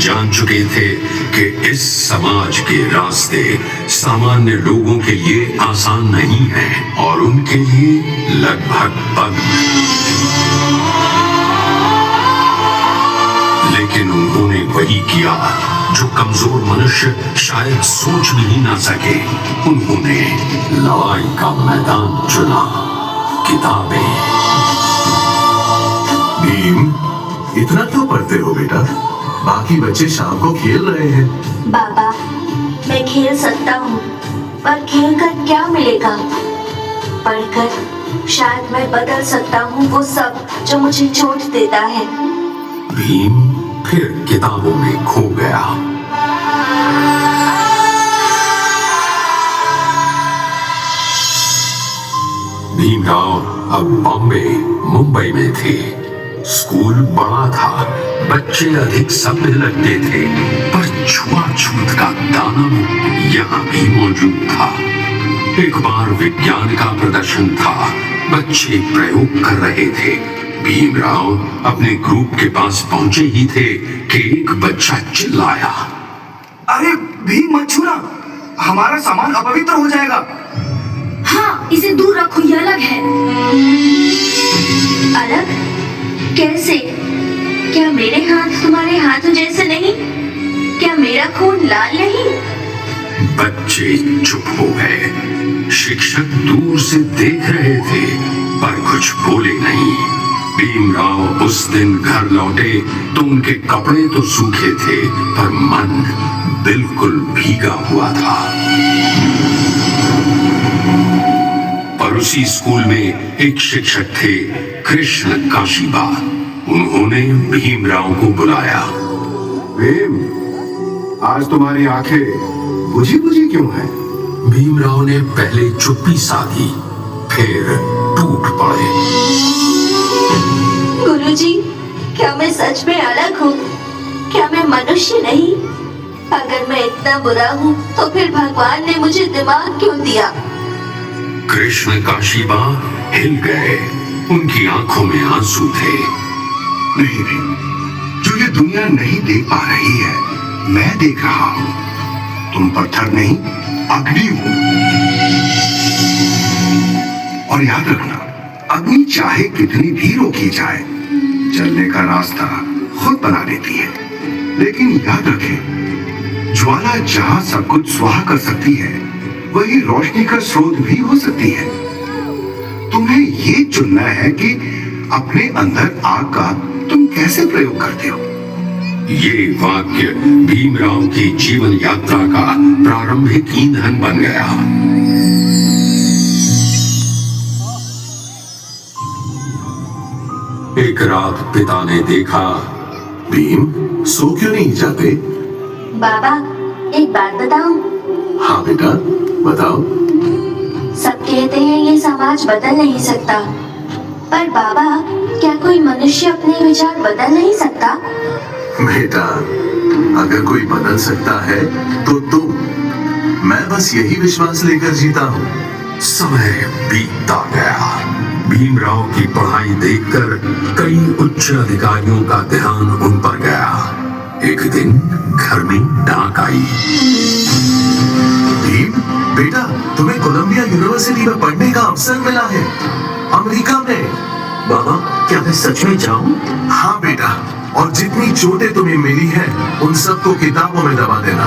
जान चुके थे कि इस समाज के रास्ते सामान्य लोगों के लिए आसान नहीं हैं और उनके लिए लगभग बंद। लेकिन उन्होंने वही किया जो कमजोर मनुष्य शायद सोच भी ना सके। उन्होंने लड़ाई का मैदान चुना, किताबें। भीम, इतना क्यों पढ़ते हो बेटा? बाकी बच्चे शाम को खेल रहे हैं। बाबा, मैं खेल सकता हूँ, पर खेलकर क्या मिलेगा? पढ़कर शायद मैं बदल सकता हूँ वो सब जो मुझे चोट देता है। भीम फिर किताबों में खो गया। भीमराव अब बॉम्बे, मुंबई में थे। स्कूल बड़ा था, बच्चे अधिक सभ्य लगते थे, पर छुआछूत का दानव यहाँ भी मौजूद था। एक बार विज्ञान का प्रदर्शन था, बच्चे प्रयोग कर रहे थे। भीमराव अपने ग्रुप के पास पहुंचे ही थे कि एक बच्चा चिल्लाया, अरे भीम, मत छूना, हमारा सामान अपवित्र हो जाएगा। हाँ, इसे दूर रखो, ये अलग है। अलग? कैसे? क्या मेरे हाथ तुम्हारे हाथों जैसे नहीं? क्या मेरा खून लाल नहीं? बच्चे चुप हो गए। शिक्षक दूर से देख रहे थे, पर कुछ बोले नहीं। भीमराव उस दिन घर लौटे तो उनके कपड़े तो सूखे थे, पर मन बिल्कुल भीगा हुआ था। पर उसी स्कूल में एक शिक्षक थे, कृष्ण काशीबा। उन्होंने भीमराव को बुलाया। भीम, आज तुम्हारी आंखें बुझी बुझी क्यों हैं? भीमराव ने पहले चुप्पी साधी, फिर टूट पड़े। गुरुजी, क्या मैं सच में अलग हूँ? क्या मैं मनुष्य नहीं? अगर मैं इतना बुरा हूँ तो फिर भगवान ने मुझे दिमाग क्यों दिया? कृष्ण काशीबा हिल गए, उनकी आंखों में आंसू थे। नहीं भीम, जो ये दुनिया नहीं देख पा रही है, मैं देख रहा हूँ। तुम पत्थर नहीं, अग्नि हो। और याद रखना, अग्नि चाहे कितनी भी रोकी जाए, जलने का रास्ता खुद बना लेती है। लेकिन याद रखें, ज्वाला जहां सब कुछ स्वाहा कर सकती है, वही रोशनी का स्रोत भी हो सकती है। तुम्हें ये चुनना है कि अपने अंदर आग का तुम कैसे प्रयोग करते हो। ये वाक्य भीमराव की जीवन यात्रा का प्रारंभिक ईंधन बन गया। एक रात पिता ने देखा। भीम, सो क्यों नहीं जाते? बाबा, एक बात बताऊं? हाँ बेटा, बताओ। सब कहते हैं ये समाज बदल नहीं सकता, पर बाबा, क्या कोई मनुष्य अपने विचार बदल नहीं सकता? बेटा, अगर कोई बदल सकता है तो तुम। मैं बस यही विश्वास लेकर जीता हूँ। समय बीतता गया। भीमराव की पढ़ाई देखकर कई उच्च अधिकारियों का ध्यान उन पर गया। एक दिन घर में डाक आई। भीम, बेटा, तुम्हें कोलंबिया यूनिवर्सिटी में पढ़ने का अवसर मिला है, अमेरिका में। बाबा, क्या मैं सच में जाऊं? हाँ बेटा, और जितनी चोटें तुम्हें मिली हैं, उन सबको किताबों में दबा देना।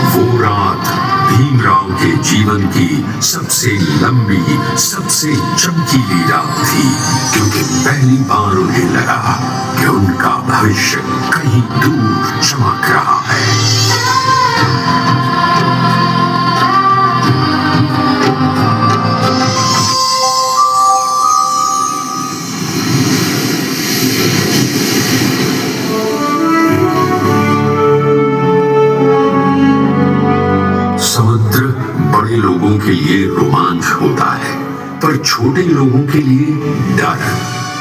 वो रात भीमराव के जीवन की सबसे लंबी, सबसे चमकीली रात थी, क्योंकि पहली बार उन्हें लगा कि उनका भविष्य कहीं दूर चमक रहा है। समुद्र बड़े लोगों के लिए रोमांच होता है, पर छोटे लोगों के लिए डर।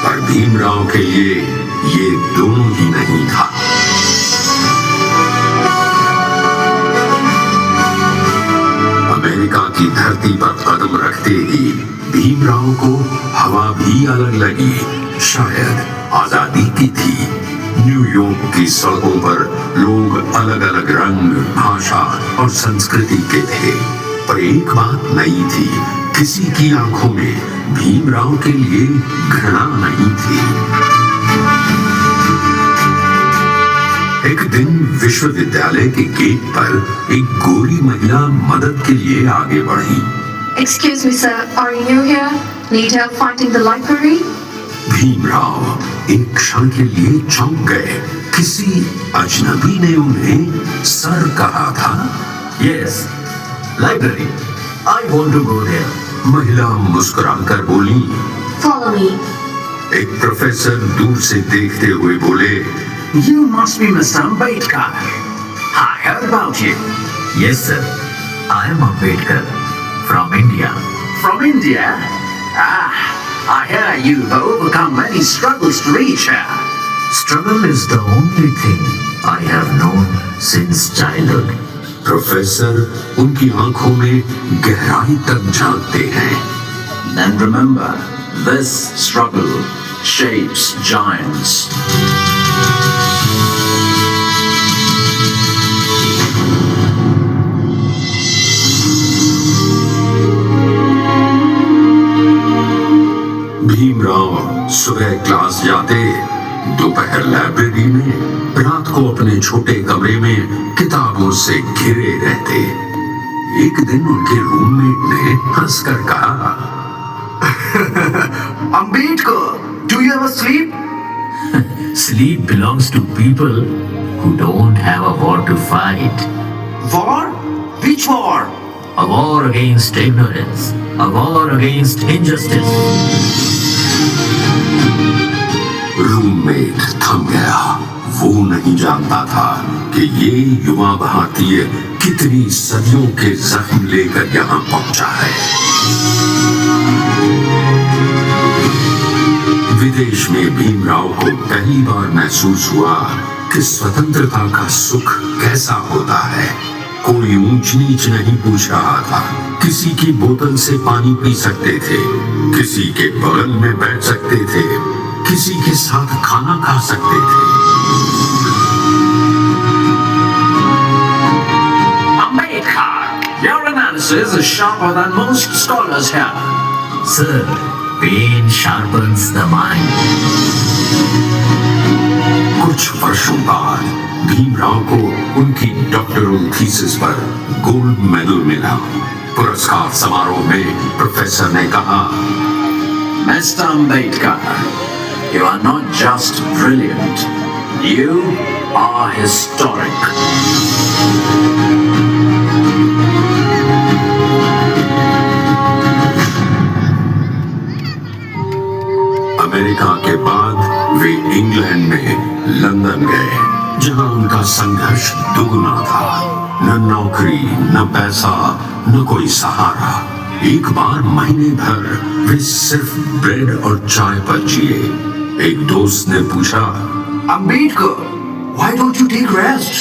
पर भीमराव के लिए ये दोनों ही नहीं था। अमेरिका की धरती पर कदम रखते ही भीमराव को हवा भी अलग लगी। शायद आजादी की थी। न्यूयॉर्क की सड़कों पर लोग अलग अलग रंग, भाषा और संस्कृति के थे, पर एक बात नई थी, किसी की आंखों में भीमराव के लिए घृणा नहीं थी। एक दिन विश्वविद्यालय के गेट पर एक गोरी महिला मदद के लिए आगे बढ़ी। Excuse me, sir. Are you new here? Need help finding the library? Bhimrao एक क्षण के लिए चौंक गए। किसी अजनबी ने उन्हें सर कहा था। Yes, library. I want to go there. महिला मुस्कुराकर बोली। Follow me. एक प्रोफेसर दूर से देखते हुए बोले, You must be Mr. Ambedkar. I heard about you. Yes, sir. I am Ambedkar from India. From India? I hear you've overcome many struggles to reach here. Struggle is the only thing I have known since childhood. Professor उनकी आंखों में गहराई तक झांकते हैं। Then remember, this struggle shapes giants. Bhimrao सुबह class जाते, दोपहर library में, रात को अपने छोटे कमरे में किताबों से घिरे रहते। एक दिन उनके रूममेट ने हंसकर कहा, Ambedkar, do you ever sleep? Sleep belongs to people who don't have a war to fight. War? Which war? A war against ignorance. A war against injustice. Roommate थम गया। वो नहीं जानता था कि ये युवा भारतीय कितनी सदियों के जख्म लेकर यहाँ पहुंचा है। विदेश में भीमराव को पहली बार महसूस हुआ कि स्वतंत्रता का सुख कैसा होता है। कोई ऊंच नीच नहीं पूछ रहा था, किसी की बोतल से पानी पी सकते थे, किसी के बगल में बैठ सकते थे, किसी के साथ खाना खा सकते थे। Ambedkar, your analysis is sharper than most scholars here. Sir, pain sharpens the mind. कुछ वर्षों बाद भीमराव को उनकी डॉक्टरल थीसिस पर गोल्ड मेडल मिला। पुरस्कार समारोह में प्रोफेसर ने कहा, Mr. Ambedkar, you are not just brilliant, you are historic. America के बाद वे इंग्लैंड में लंदन गए, जहां उनका संघर्ष दुगना था। न नौकरी, न पैसा, न कोई सहारा। एक बार महीने भर वे सिर्फ ब्रेड और चाय पर जिए। एक दोस्त ने पूछा, Ambedkar, why don't you take rest?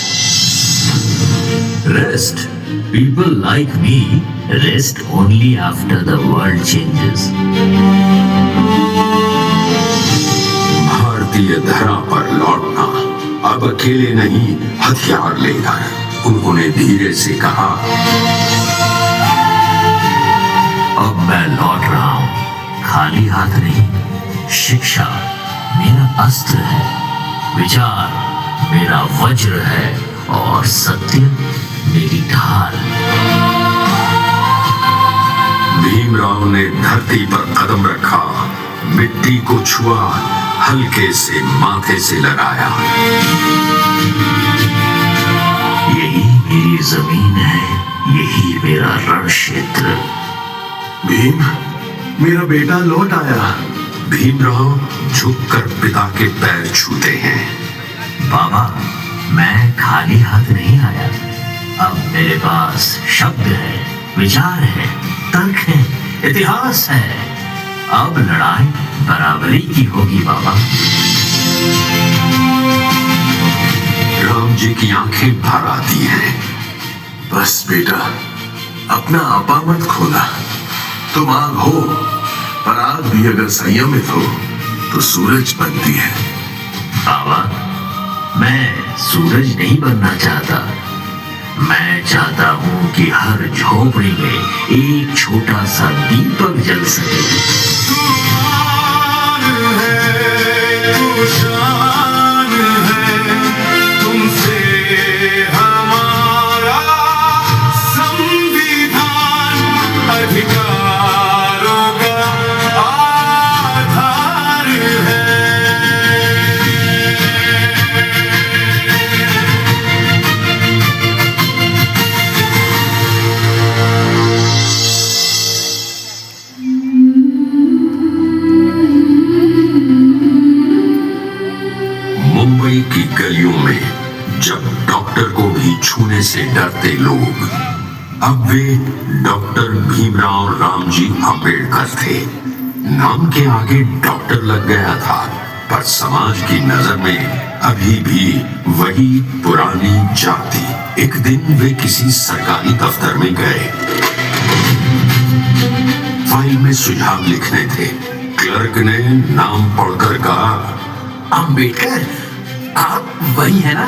Rest? People like me rest only after the world changes. भारतीय धरा पर लौटना, अब अकेले नहीं, हथियार लेकर। उन्होंने धीरे से कहा, अब मैं लौट रहा हूं, खाली हाथ नहीं। शिक्षा मेरा अस्त्र है, विचार मेरा वज्र है और सत्य मेरी ढाल। भीमराव ने धरती पर कदम रखा, मिट्टी को छुआ, हल्के से माथे से लगाया। यही मेरी जमीन है, यही मेरा रण क्षेत्र। भीम, मेरा बेटा लौट आया। भीमराव झुककर पिता के पैर छूते हैं। बाबा, मैं खाली हाथ नहीं आया। अब मेरे पास शब्द है, विचार है, तर्क है, इतिहास है। अब लड़ाई बराबरी की होगी बाबा। राम जी की आंखें भर आती हैं। बस बेटा, अपना आपा मत खोला। तुम आग हो, पर आग भी अगर संयमित हो तो सूरज बनती है। बाबा, मैं सूरज नहीं बनना चाहता। मैं चाहता हूं कि हर झोपड़ी में एक छोटा सा दीपक जल सके। मुंबई की गलियों में जब डॉक्टर को भी छूने से डरते लोग, अब वे डॉक्टर भीमराव रामजी अंबेडकर थे। नाम के आगे डॉक्टर लग गया था, पर समाज की नजर में अभी भी वही पुरानी जाति। एक दिन वे किसी सरकारी दफ्तर में गए। फाइल में सुझाव लिखने थे। क्लर्क ने नाम पढ़कर कहा, अंबेडकर, आप वही है ना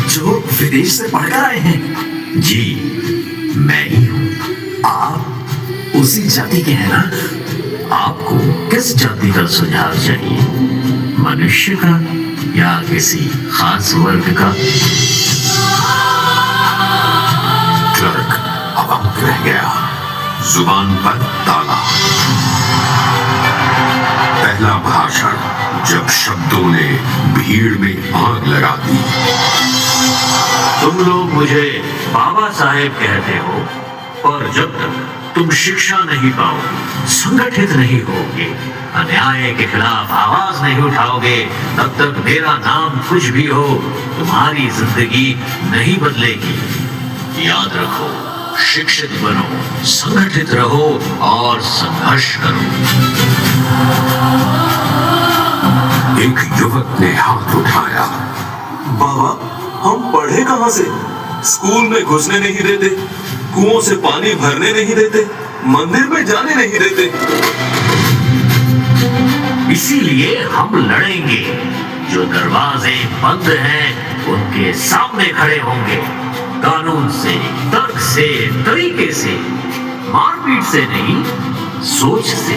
जो विदेश से पढ़कर आए हैं? जी मैं ही हूँ। आप उसी जाति के हैं ना? आपको किस जाति का सुझाव चाहिए, मनुष्य का या किसी खास वर्ग का? क्लर्क अवाक रह गया, जुबान पर ताला। पहला भाषण जब शब्दों ने भीड़ में आग लगा दी। तुम लोग मुझे बाबा साहेब कहते हो, पर जब तक तुम शिक्षा नहीं पाओगे, संगठित नहीं होगे, अन्याय के खिलाफ आवाज नहीं उठाओगे, तब तक मेरा नाम कुछ भी हो, तुम्हारी जिंदगी नहीं बदलेगी। याद रखो, शिक्षित बनो, संगठित रहो और संघर्ष करो। एक युवक ने हाथ उठाया। बाबा, हम पढ़े कहाँ से? स्कूल में घुसने नहीं देते, कुओं से पानी भरने नहीं देते, मंदिर में जाने नहीं देते। इसीलिए हम लड़ेंगे। जो दरवाजे बंद हैं, उनके सामने खड़े होंगे। कानून से, तर्क से, तरीके से, मारपीट से नहीं, सोच से।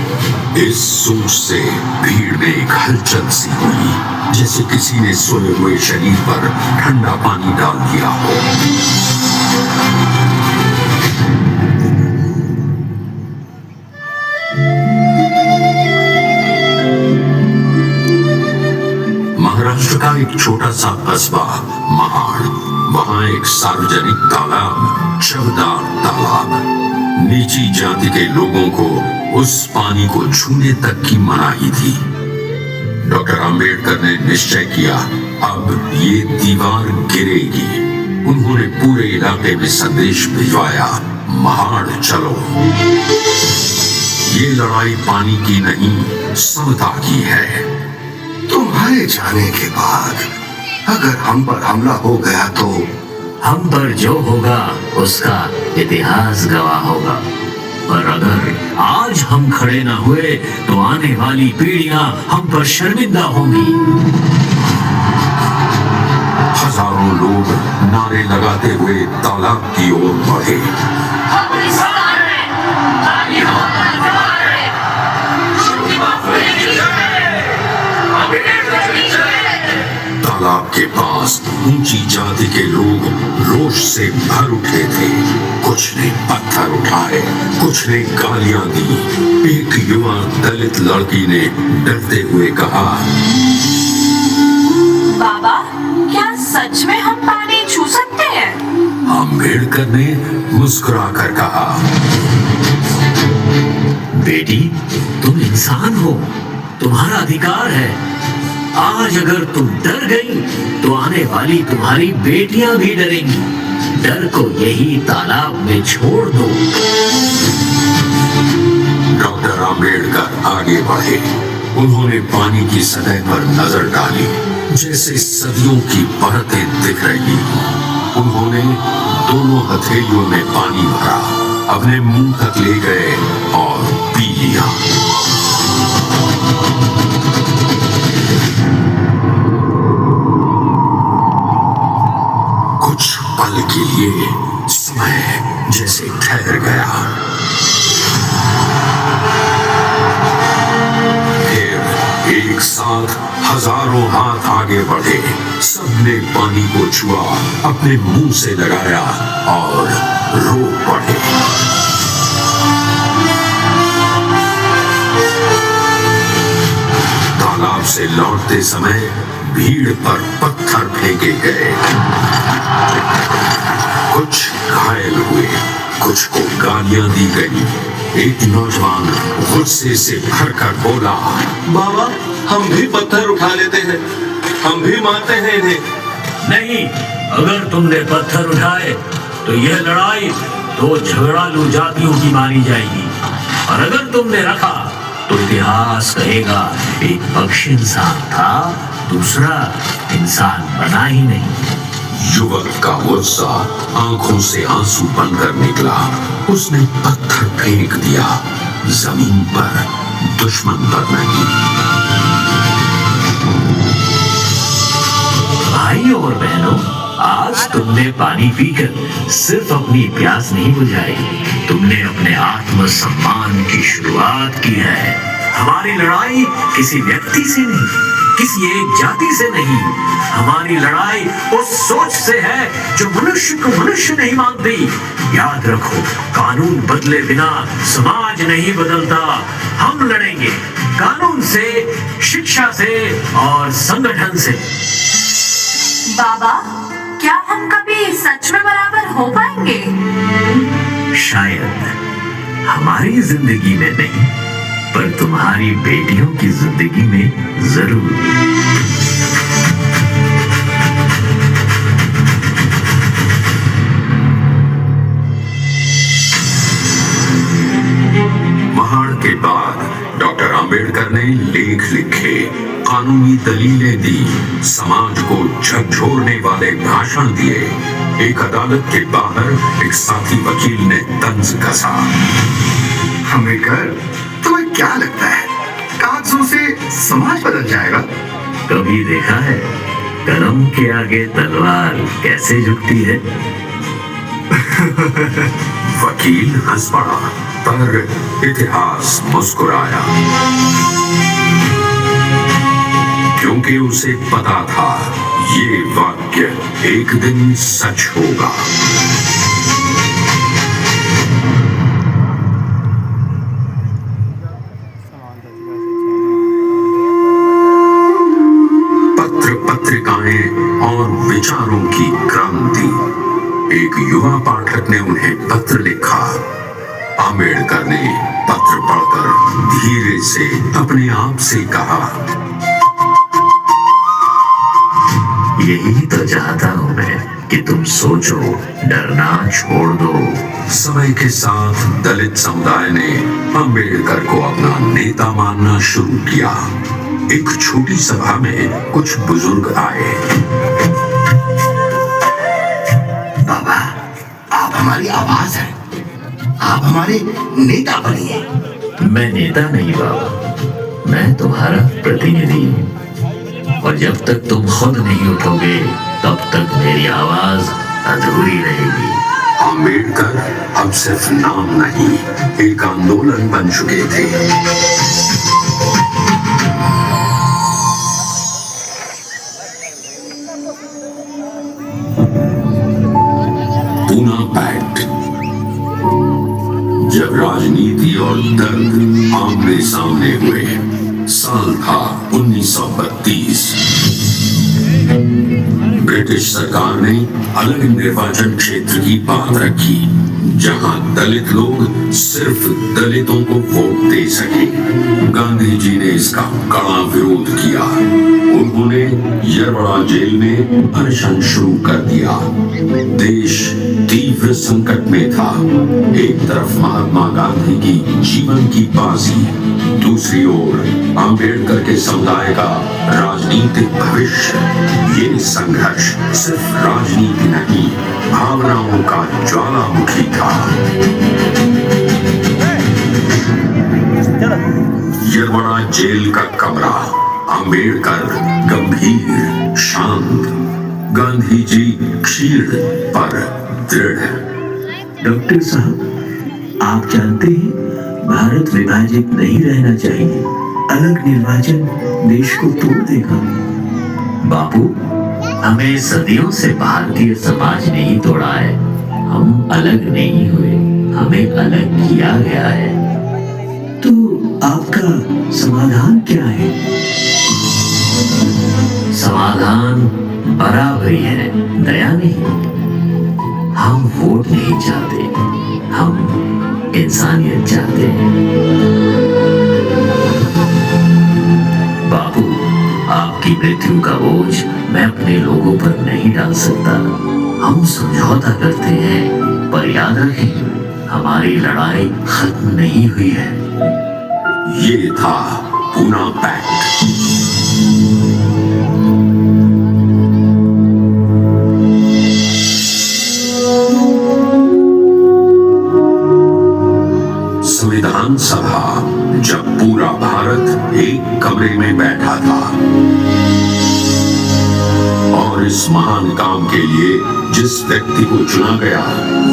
इस सोच से भीड़ में एक हलचल सी हुई, जैसे किसी ने सोए हुए शरीर पर ठंडा पानी डाल दिया हो। महाराष्ट्र का एक छोटा सा कस्बा महाड़, वहां एक सार्वजनिक तालाब, चवदार तालाब। नीची जाति के लोगों को उस पानी को छूने तक की मनाही थी। डॉक्टर अंबेडकर ने निश्चय किया, अब ये दीवार गिरेगी। उन्होंने पूरे इलाके में संदेश भिजवाया, महाड़ चलो। ये लड़ाई पानी की नहीं, समता की है। तुम्हारे जाने के बाद अगर हम पर हमला हो गया तो हम पर जो होगा उसका इतिहास गवाह होगा। पर अगर आज हम खड़े न हुए तो आने वाली पीढ़ियां हम पर शर्मिंदा होंगी। हजारों लोग नारे लगाते हुए तालाब की ओर बढ़े। तालाब के पास ऊंची जाति के लोग रोष से भर उठे थे। कुछ ने पत्थर उठाए, कुछ ने गालियां दी। एक युवा दलित लड़की ने डरते हुए कहा, बाबा, क्या सच में हम पानी छू सकते हैं? अंबेडकर ने मुस्कुराकर कहा, बेटी, तुम इंसान हो, तुम्हारा अधिकार है। आज अगर तुम डर गई तो आने वाली तुम्हारी बेटियां भी डरेंगी। डर को यही तालाब में छोड़ दो। डॉक्टर अंबेडकर आगे बढ़े। उन्होंने पानी की सतह पर नजर डाली, जैसे सदियों की परतें दिख रही। उन्होंने दोनों हथेलियों में पानी भरा, अपने मुंह तक ले गए और पी लिया। पल के लिए समय जैसे ठहर गया। फिर एक साथ हजारों हाथ आगे बढ़े, सबने पानी को छुआ, अपने मुंह से लगाया और रो पड़े। तालाब से लौटते समय भीड़ पर पत्थर फेंके गए। कुछ घायल हुए, कुछ को गालियां दी गई। एक नौजवान गुस्से से भरकर बोला, बाबा हम भी पत्थर उठा लेते हैं, हम भी मारते हैं इन्हें। नहीं, अगर तुमने पत्थर उठाए तो यह लड़ाई दो झगड़ालू जातियों की मानी जाएगी, और अगर तुमने रखा तो इतिहास कहेगा एक पक्ष इंसान था, दूसरा इंसान बना ही नहीं। युवक का गुस्सा आंखों से आंसू बनकर निकला। उसने पत्थर फेंक दिया, जमीन पर, दुश्मन पर नहीं। भाइयों और बहनों, आज तुमने पानी पीकर सिर्फ अपनी प्यास नहीं बुझाई, तुमने अपने आत्मसम्मान की शुरुआत की है। हमारी लड़ाई किसी व्यक्ति से नहीं, किसी एक जाति से नहीं, हमारी लड़ाई उस सोच से है जो मनुष्य को मनुष्य नहीं मानती। याद रखो, कानून बदले बिना समाज नहीं बदलता। हम लड़ेंगे कानून से, शिक्षा से और संगठन से। बाबा, क्या हम कभी सच में बराबर हो पाएंगे? शायद हमारी जिंदगी में नहीं, पर तुम्हारी बेटियों की जिंदगी में जरूर। महाड़ के बाद डॉक्टर अंबेडकर ने लेख लिखे, कानूनी दलीलें दी, समाज को झकझोरने वाले भाषण दिए। एक अदालत के बाहर एक साथी वकील ने तंज कसा, अंबेडकर, तुम्हें क्या लगता है कागजों से समाज बदल जाएगा? कभी देखा है कलम के आगे तलवार कैसे झुकती है? वकील हंस पड़ा, पर इतिहास मुस्कुराया, क्योंकि उसे पता था ये वाक्य एक दिन सच होगा। पत्रिकाएं और विचारों की क्रांति। एक युवा पाठक ने उन्हें पत्र लिखा। अंबेडकर ने पत्र पढ़कर धीरे से अपने आप से कहा, यही तो चाहता हूं मैं कि तुम सोचो, डरना छोड़ दो। समय के साथ दलित समुदाय ने अंबेडकर को अपना नेता मानना शुरू किया। एक छोटी सभा में कुछ बुजुर्ग आए। बाबा, आप हमारी आवाज हैं, आप हमारे नेता बनिए। मैं नेता नहीं बाबा, मैं तुम्हारा प्रतिनिधि हूँ, और जब तक तुम खुद नहीं उठोगे तब तक मेरी आवाज अधूरी रहेगी। अंबेडकर अब सिर्फ नाम नहीं, एक आंदोलन बन चुके थे। पूना पैक्ट। जब राजनीति और दर्द आमने सामने हुए, साल था 1932। ब्रिटिश सरकार ने अलग निर्वाचन क्षेत्र की बात रखी, जहां दलित लोग सिर्फ दलितों को वोट दे सके। गांधी जी ने इसका कड़ा विरोध किया। उन्होंने यरवड़ा जेल में अनशन शुरू कर दिया। देश तीव्र संकट में था। एक तरफ महात्मा गांधी की जीवन की बाजी, दूसरी ओर अंबेडकर के समुदाय का राजनीतिक भविष्य। ये संघर्ष सिर्फ राजनीति नहीं, भावनाओं का ज्वालामुखी था। यरवड़ा जेल का कमरा, अंबेडकर गंभीर, शांत, गांधी जी क्षीण पर दृढ़। डॉक्टर साहब, आप जानते हैं भारत विभाजित नहीं रहना चाहिए। अलग निर्वाचन देश को तोड़ देगा। बापू, हमें सदियों से भारतीय समाज ने ही तोड़ा है। हम अलग नहीं हुए, हमें अलग किया गया है। तो आपका समाधान क्या है? समाधान बराबरी है, दया नहीं। हम वोट नहीं चाहते, हम इंसानियत चाहते हैं। बाबू, आपकी मृत्यु का बोझ मैं अपने लोगों पर नहीं डाल सकता। हम समझौता करते हैं, पर याद रखें, हमारी लड़ाई खत्म नहीं हुई है। ये था पूना पैक्ट। संविधान सभा जब पूरा भारत एक कमरे में बैठा था और इस महान काम के लिए जिस व्यक्ति को चुना गया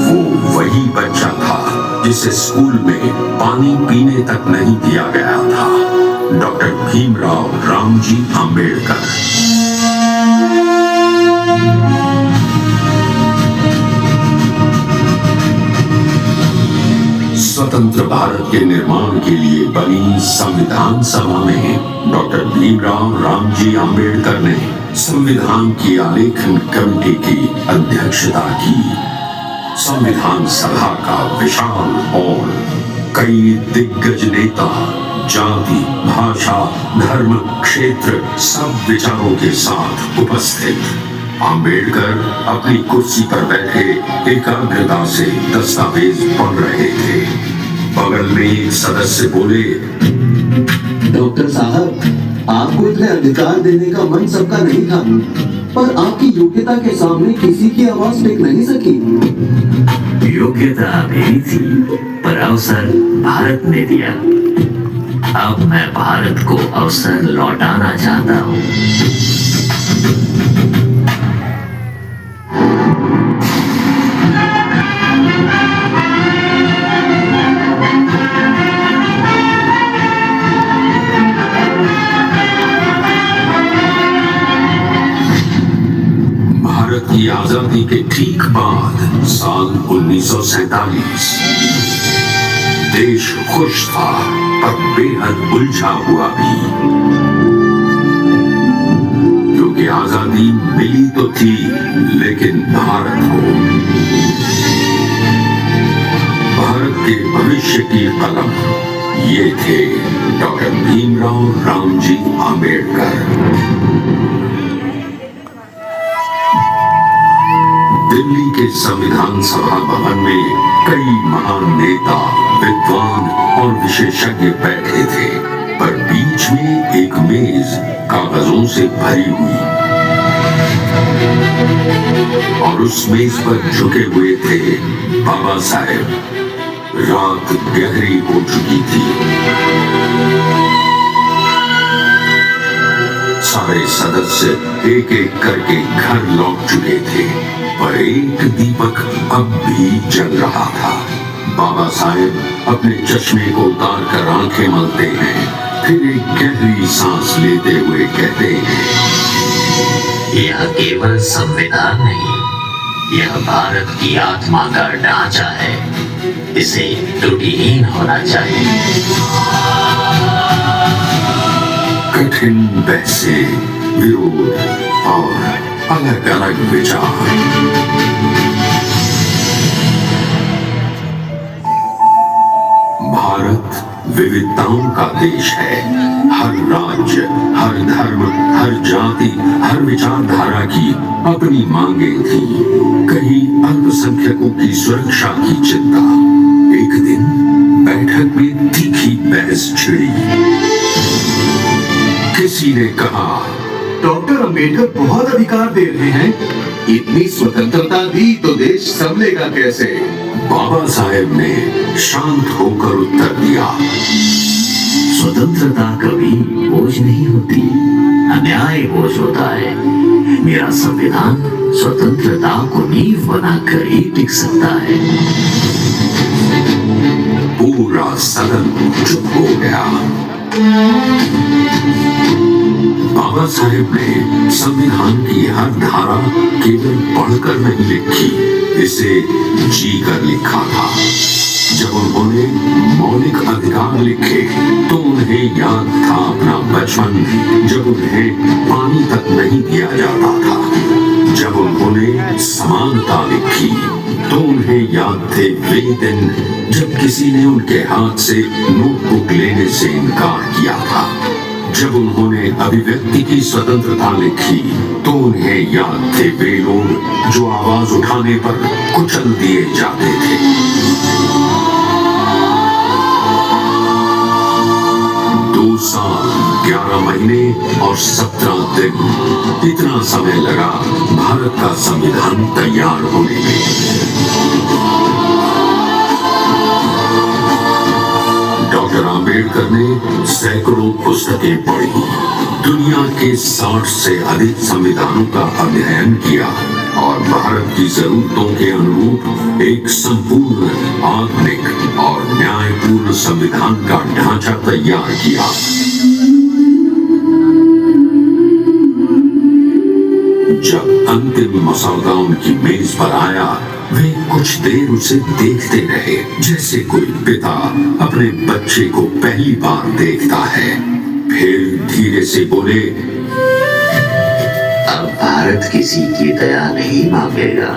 वो वही बच्चा था जिसे स्कूल में पानी पीने तक नहीं दिया गया था, डॉक्टर भीमराव रामजी आंबेडकर। स्वतंत्र भारत के निर्माण के लिए बनी संविधान सभा में डॉक्टर भीमराव रामजी आंबेडकर ने संविधान की आलेखन कमेटी की अध्यक्षता की। संविधान सभा का विशाल हॉल, कई दिग्गज नेता, जाति, भाषा, धर्म, क्षेत्र, सब विचारों के साथ उपस्थित। आंबेडकर अपनी कुर्सी पर बैठे एकाग्रता से दस्तावेज पढ़ रहे थे। बगल में एक सदस्य बोले, डॉक्टर साहब, आपको इतने अधिकार देने का मन सबका नहीं था, पर आपकी योग्यता के सामने किसी की आवाज टिक नहीं सकी। योग्यता मेरी थी, पर अवसर भारत ने दिया। अब मैं भारत को अवसर लौटाना चाहता हूँ। की आजादी के ठीक बाद साल 1947 देश खुश था पर बेहद उलझा हुआ भी, क्योंकि आजादी मिली तो थी लेकिन भारत के भविष्य की कलम ये थे डॉक्टर भीमराव रामजी आंबेडकर। दिल्ली के संविधान सभा भवन में कई महान नेता, विद्वान और विशेषज्ञ बैठे थे, पर बीच में एक मेज कागजों से भरी हुई और उस मेज पर झुके हुए थे बाबा साहेब। रात गहरी हो चुकी थी। सारे सदस्य एक एक करके घर लौट चुके थे, पर एक दीपक अब भी जल रहा था। बाबा साहेब अपने चश्मे को उतार कर आंखें मलते हैं, फिर एक गहरी सांस लेते हुए कहते हैं, यह केवल संविधान नहीं, यह भारत की आत्मा का ढांचा है। इसे त्रुटिहीन होना चाहिए। कठिन बहसें, विरोध और अलग अलग विचार। भारत विविधताओं का देश है। हर राज्य, हर धर्म, हर जाति, हर विचारधारा की अपनी मांगें थी। कहीं अल्पसंख्यकों की सुरक्षा की चिंता। एक दिन बैठक में तीखी बहस छिड़ी। किसी ने कहा, डॉक्टर अंबेडकर बहुत अधिकार दे रहे हैं, इतनी स्वतंत्रता दी तो देश संभलेगा कैसे? बाबा साहेब ने शांत होकर उत्तर दिया, स्वतंत्रता कभी बोझ नहीं होती, अन्याय बोझ होता है। मेरा संविधान स्वतंत्रता को नींव बनाकर ही टिक सकता है। पूरा सदन चुप हो गया। बाबा साहेब ने संविधान की हर धारा केवल पढ़कर नहीं लिखी, इसे जी कर लिखा था। जब उन्होंने मौलिक अधिकार लिखे तो उन्हें याद था अपना बचपन, जब उन्हें पानी तक नहीं दिया जाता था। जब उन्होंने समानता लिखी तो उन्हें याद थे वे दिन जब किसी ने उनके हाथ से नोटबुक लेने से इनकार किया था। जब उन्होंने अभिव्यक्ति की स्वतंत्रता लिखी तो उन्हें याद थे वे लोग जो आवाज उठाने पर कुचल दिए जाते थे। 2 साल 11 महीने और 17 दिन, इतना समय लगा भारत का संविधान तैयार होने में। डॉक्टर आम्बेडकर ने सैकड़ों पुस्तकें पढ़ी, दुनिया के 60 से अधिक संविधानों का अध्ययन किया और भारत की जरूरतों के अनुरूप एक संपूर्ण, आधुनिक और न्यायपूर्ण संविधान का ढांचा तैयार किया। जब अंतिम मसौदा उनकी मेज पर आया, वे कुछ देर उसे देखते रहे, जैसे कोई पिता अपने बच्चे को पहली बार देखता है। फिर धीरे से बोले, अब भारत किसी की दया नहीं मांगेगा,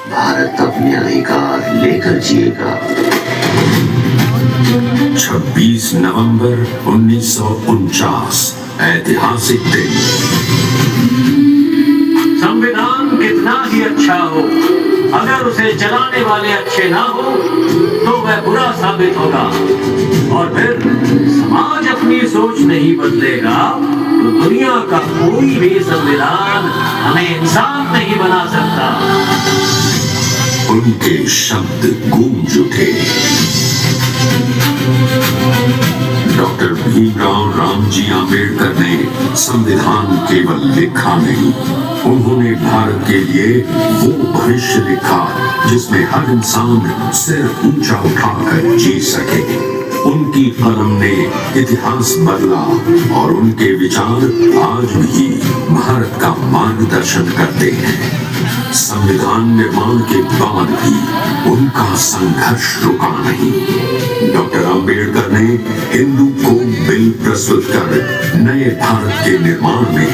भारत अपने अधिकार लेकर जिएगा। 26 नवंबर 1949, ऐतिहासिक दिन। संविधान कितना ही अच्छा हो, अगर उसे जलाने वाले अच्छे ना हो तो वह बुरा साबित होगा, और फिर समाज अपनी सोच नहीं बदलेगा तो दुनिया का कोई भी संविधान हमें इंसान नहीं बना सकता। उनके शब्द गूंज उठे। डॉक्टर भीमराव रामजी आम्बेडकर ने संविधान केवल लिखा नहीं, उन्होंने भारत के लिए वो भविष्य लिखा जिसमें हर इंसान सिर ऊंचा उठाकर जी सके। उनकी कलम ने इतिहास बदला और उनके विचार आज भी भारत का मार्गदर्शन करते हैं। संविधान निर्माण के बाद भी उनका संघर्ष रुका नहीं। डॉक्टर आम्बेडकर ने हिंदू को बिल प्रस्तुत कर नए भारत के निर्माण में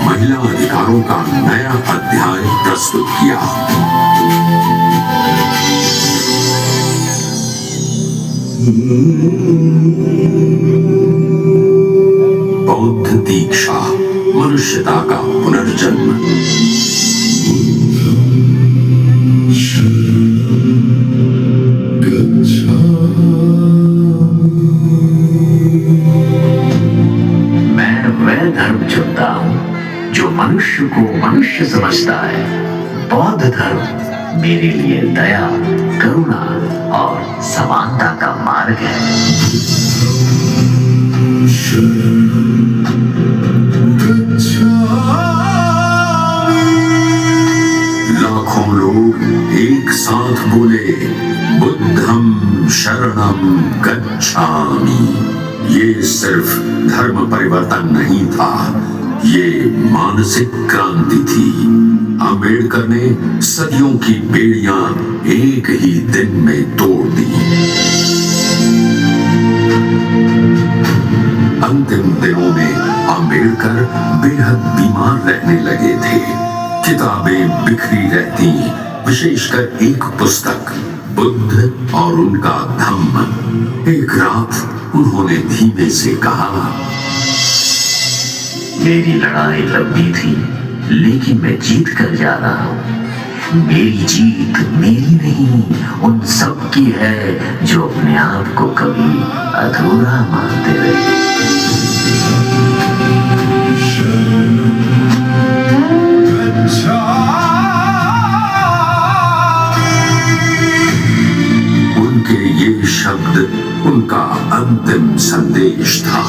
महिला अधिकारों का नया अध्याय प्रस्तुत किया। बौद्ध दीक्षा, मनुष्यता का पुनर्जन्म। मैं वह धर्म चुनता हूँ जो मनुष्य को मनुष्य समझता है। बौद्ध धर्म मेरे लिए दया, करुणा और समानता का मार्ग है। लाखों लोग एक साथ बोले, बुद्धम शरणम गच्छामि। ये सिर्फ धर्म परिवर्तन नहीं था, ये मानसिक क्रांति थी। आम्बेडकर ने सदियों की बेड़ियां एक ही दिन में तोड़ दी। अंतिम दिनों में आम्बेडकर बेहद बीमार रहने लगे थे। किताबें बिखरी रहती, विशेषकर एक पुस्तक, बुद्ध और उनका धम्म। एक रात उन्होंने धीमे से कहा, मेरी लड़ाई लंबी थी, लेकिन मैं जीत कर जा रहा हूँ। मेरी जीत मेरी नहीं, उन सब की है जो अपने आप को कभी अधूरा मानते रहे। उनके ये शब्द उनका अंतिम संदेश था।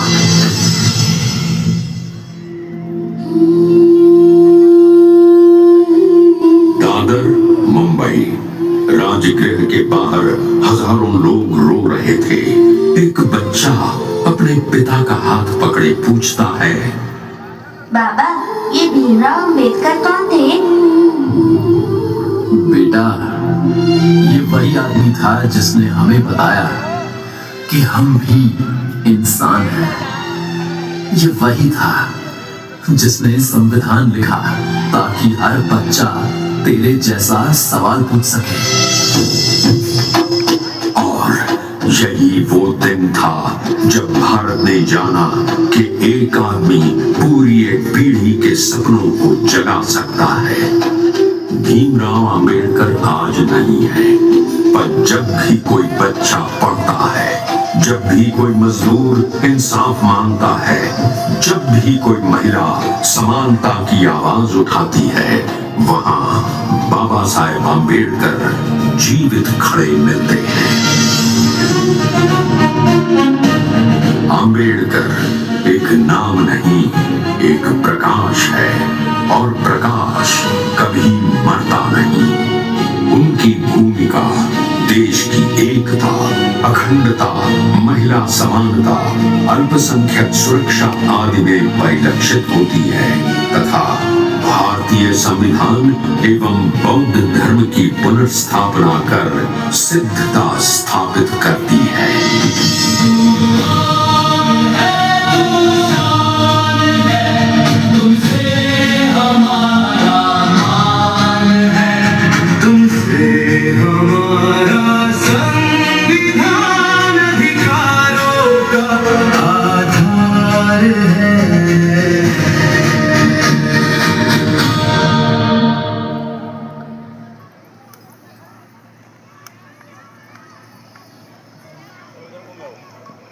राजगृह के बाहर हजारों लोग रो रहे थे। एक बच्चा अपने पिता का हाथ पकड़े पूछता है, बाबा, ये भीमराव अम्बेडकर कौन थे? बेटा, ये वही आदमी था जिसने हमें बताया कि हम भी इंसान हैं। ये वही था जिसने संविधान लिखा ताकि हर बच्चा तेरे जैसा सवाल पूछ सके। और यही वो दिन था जब भारत ने जाना कि एक आदमी पूरी एक पीढ़ी के सपनों को जगा सकता है। भीमराव अंबेडकर आज नहीं है, पर जब भी कोई बच्चा पढ़ता है, जब भी कोई मजदूर इंसाफ मांगता है, जब भी कोई महिला समानता की आवाज उठाती है, वहां बाबा साहेब अंबेडकर जीवित खड़े मिलते हैं। अंबेडकर एक नाम नहीं, एक प्रकाश है, और प्रकाश कभी मरता नहीं। उनकी भूमिका देश की एकता, अखंडता, महिला समानता, अल्पसंख्यक सुरक्षा आदि में परिलक्षित होती है तथा भारतीय संविधान एवं बौद्ध धर्म की पुनर्स्थापना कर सिद्धता स्थापित करती है।